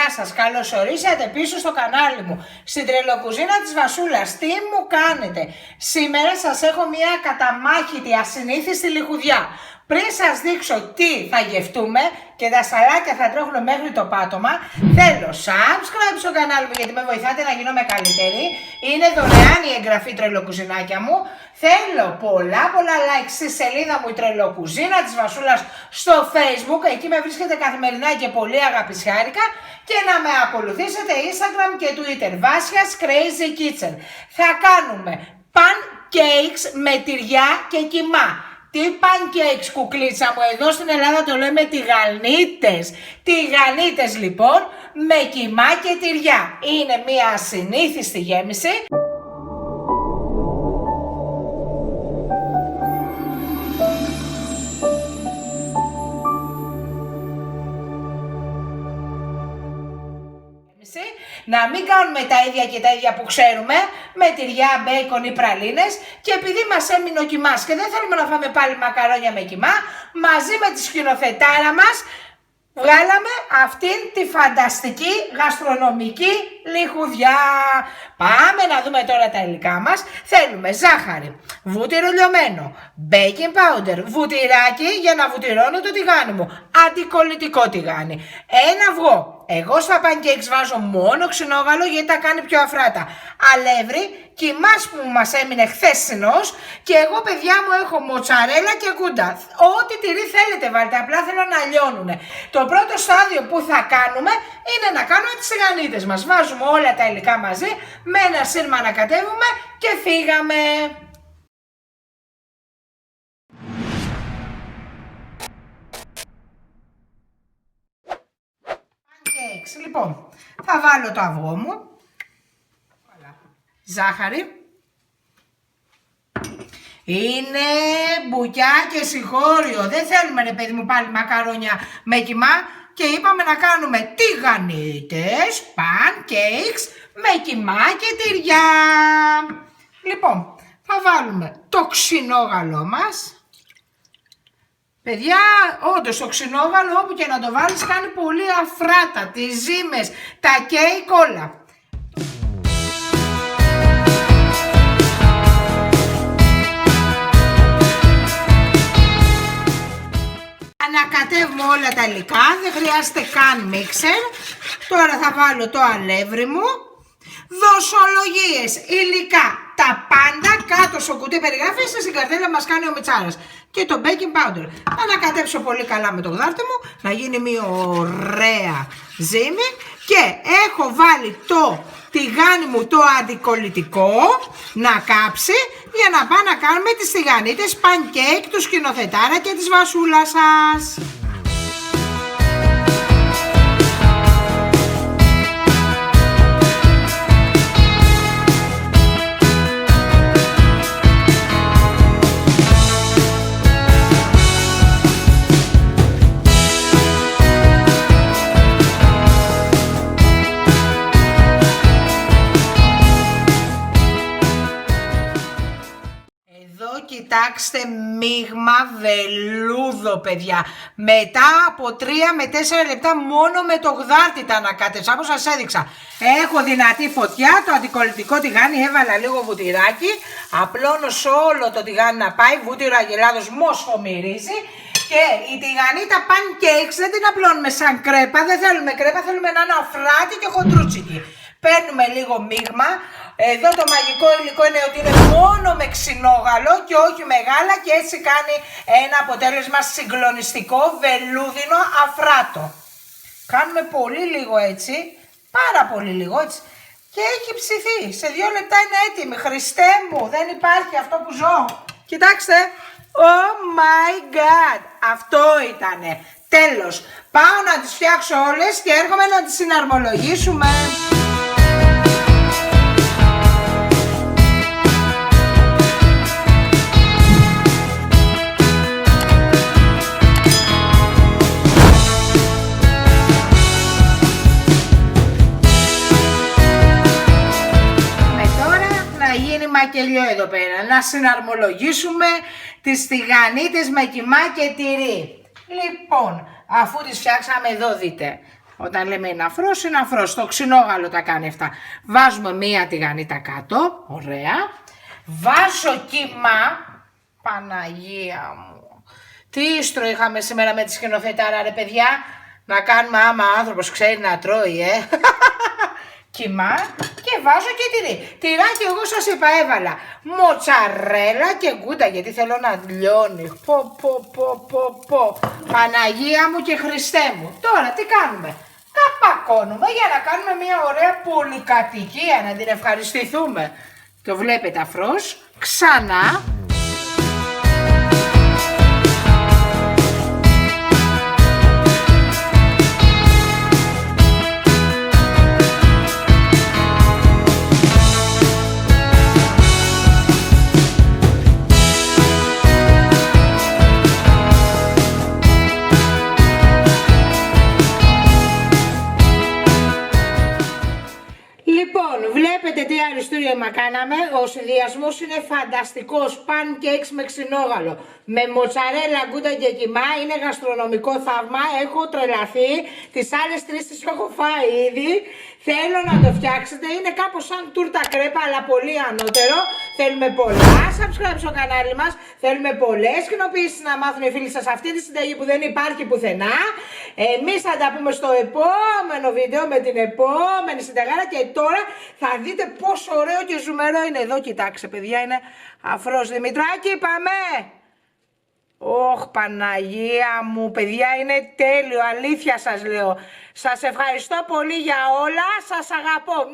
γεια σας, καλώς ορίσατε πίσω στο κανάλι μου, στην τρελοκουζίνα της Βασούλας. Τι μου κάνετε? Σήμερα σας έχω μια καταμάχητη ασυνήθιστη λιχουδιά. Πριν σας δείξω τι θα γευτούμε και τα σαλάκια θα τρέχουν μέχρι το πάτωμα, θέλω subscribe στο κανάλι μου γιατί με βοηθάτε να γίνομαι καλύτερη. Είναι δωρεάν η εγγραφή τρελοκουζινάκια μου. Θέλω πολλά like στη σελίδα μου η τρελοκουζίνα της Βασούλας στο Facebook. Εκεί με βρίσκεται καθημερινά και πολύ αγαπησιάρικα. Και να με ακολουθήσετε Instagram και Twitter. Βάσιας Crazy Kitchen. Θα κάνουμε pancakes με τυριά και κιμά. Τι pancakes, κουκλίτσα μου, εδώ στην Ελλάδα το λέμε τηγανίτες. Τηγανίτες λοιπόν με κιμά και τυριά. Είναι μια ασυνήθιστη γέμιση. Να μην κάνουμε τα ίδια και τα ίδια που ξέρουμε, με τυριά, μπέικον ή πραλίνες. Και επειδή μας έμεινε ο κιμάς και δεν θέλουμε να φάμε πάλι μακαρόνια με κιμά, μαζί με τη σκηνοθετάρα μας βγάλαμε αυτήν τη φανταστική γαστρονομική λιχουδιά. Πάμε να δούμε τώρα τα υλικά μας. Θέλουμε ζάχαρη, βούτυρο λιωμένο, baking powder, βουτυράκι για να βουτυρώνω το τηγάνι μου, αντικολλητικό τηγάνι, ένα αυγό. Εγώ στα pancakes βάζω μόνο ξινόγαλο γιατί τα κάνει πιο αφράτα. Αλεύρι, κιμάς που μας έμεινε χθεσινός και εγώ παιδιά μου έχω μοτσαρέλα και κούντα. Ό,τι τυρί θέλετε βάλτε, απλά θέλω να λιώνουνε. Το πρώτο στάδιο που θα κάνουμε είναι να κάνουμε τις τηγανίτες μας. Βάζουμε όλα τα υλικά μαζί, με ένα σύρμα ανακατεύουμε και φύγαμε. Λοιπόν, θα βάλω το αυγό μου, ζάχαρη, είναι μπουκιά και συγχώριο, δεν θέλουμε ρε παιδί μου πάλι μακαρόνια με κιμά και είπαμε να κάνουμε τηγανίτες, pancakes με κιμά και τυριά. Λοιπόν, θα βάλουμε το ξινόγαλό μας. Παιδιά, όντως το ξινόγαλο όπου και να το βάλεις κάνει πολύ αφράτα, τις ζύμες, τα κέικ όλα. Ανακατεύουμε όλα τα υλικά, δεν χρειάζεται καν μίξερ. Τώρα θα βάλω το αλεύρι μου. Δοσολογίες, υλικά, τα πάντα κάτω στο κουτί περιγράφει, στην καρτέλα μας κάνει ο Μιτσάρας. Και το baking powder. Θα ανακατέψω πολύ καλά με το γδάρτι μου, να γίνει μια ωραία ζύμη. Και έχω βάλει το τηγάνι μου το αντικολλητικό να κάψει για να πάμε να κάνουμε τις τηγανίτες pancake του σκηνοθετάρα και της Βασούλας σας. Κοιτάξτε, μείγμα βελούδο παιδιά. Μετά από 3 με 4 λεπτά μόνο με το γδάρτι τα ανακάτεψα, όπως σας έδειξα. Έχω δυνατή φωτιά, το αντικολλητικό τηγάνι, έβαλα λίγο βουτυράκι. Απλώνω σε όλο το τηγάνι να πάει, βούτυρο αγελάδος μόσχο μυρίζει. Και η τηγανίτα pancakes δεν την απλώνουμε σαν κρέπα, δεν θέλουμε κρέπα, θέλουμε να είναι αφράτη και χοντρούτσικη. Παίρνουμε λίγο μείγμα. Εδώ το μαγικό υλικό είναι ότι είναι μόνο με ξινόγαλο και όχι με γάλα και έτσι κάνει ένα αποτέλεσμα συγκλονιστικό, βελούδινο, αφράτο. Κάνουμε πολύ λίγο έτσι, πάρα πολύ λίγο έτσι και έχει ψηθεί. Σε 2 λεπτά είναι έτοιμη. Χριστέ μου, δεν υπάρχει αυτό που ζω. Κοιτάξτε, oh my god, αυτό ήτανε. Τέλος, πάω να τις φτιάξω όλες και έρχομαι να τις συναρμολογήσουμε. Μακελιό εδώ πέρα, να συναρμολογήσουμε τις τηγανίτες με κιμά και τυρί. Λοιπόν, αφού τις φτιάξαμε εδώ δείτε, Όταν λέμε είναι αφρός, είναι αφρός. Το ξινόγαλο τα κάνει αυτά. Βάζουμε μία τηγανίτα κάτω. Ωραία. Βάζω κύμα. Παναγία μου. Τι ίστρο είχαμε σήμερα με τη σκηνοθετάρα, ρε παιδιά. Να κάνουμε άμα άνθρωπος ξέρει να τρώει, Κιμά και βάζω και τυρί. Τυράκι εγώ σας είπα έβαλα μοτσαρέλα και γκούτα γιατί θέλω να λιώνει. Πω. Παναγία μου και Χριστέ μου. Τώρα τι κάνουμε? Τα πακώνουμε για να κάνουμε μια ωραία πολυκατοικία, να την ευχαριστηθούμε. Το βλέπετε αφρός. Ξανά. Λοιπόν, βλέπετε τι αριστούργημα κάναμε. Ο συνδυασμός είναι φανταστικός. Pancakes με ξινόγαλο. Με μοτσαρέλα, γκούτα και κιμά. Είναι γαστρονομικό θαύμα. Έχω τρελαθεί. Τις άλλες 3 τις έχω φάει ήδη. Θέλω να το φτιάξετε. Είναι κάπως σαν τούρτα κρέπα, αλλά πολύ ανώτερο. Θέλουμε πολλά subscribe στο κανάλι μας. Θέλουμε πολλές κοινοποιήσεις να μάθουν οι φίλοι σας αυτή τη συνταγή που δεν υπάρχει πουθενά. Εμείς θα τα πούμε στο επόμενο βίντεο με την επόμενη συνταγάρα. Και τώρα θα δείτε πόσο ωραίο και ζουμερό είναι εδώ. Κοιτάξτε παιδιά, είναι αφρός. Δημητράκη, πάμε! Ωχ, Παναγία μου, παιδιά, είναι τέλειο, αλήθεια σας λέω. Σας ευχαριστώ πολύ για όλα, σας αγαπώ.